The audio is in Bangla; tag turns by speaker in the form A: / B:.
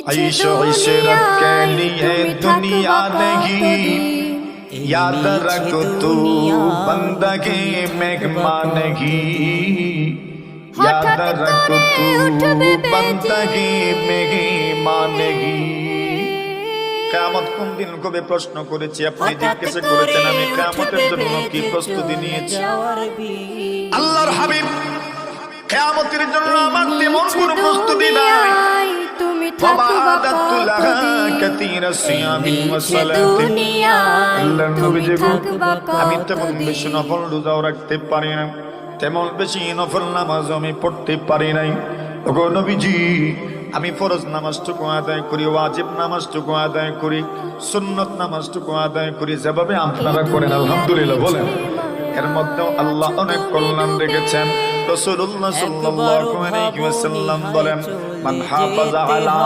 A: ऐश इशरत के लिए दुनिया नहीं याद रख तू बंदगी मेहमान नहीं याद रख तू बंदगी मेहमान नहीं কিয়ামত কোন দিন কবে প্রশ্ন করেছি আপনি জিজ্ঞেস করেছেন আমি কিয়ামতের জন্য কি প্রস্তুতি নিয়েছি আল্লাহর হাবিব কিয়ামতের জন্য আমার তেমন কোনো প্রস্তুতি নাই তুমি থাকবা কাতিরা সিয়ামি ওয়াসালাতি আল্লাহর নবী যে আমি তেমন বেশি নফল রোজাও রাখতে পারি না তেমন বেশি নফল নামাজ আমি পড়তে পারি নাই ওগো নবীজি আমি ফরজ নামাজটুকু আদায় করি ওয়াজিব নামাজটুকু আদায় করি সুন্নত নামাজটুকু আদায় করি যেভাবে আপনারা করেন আলহামদুলিল্লাহ বলেন এর মধ্যে আল্লাহ অনেক কল্যাণ রেখেছেন রাসূলুল্লাহ সাল্লাল্লাহু আলাইহি ওয়াসাল্লাম বলেন মান হাফাজা আলা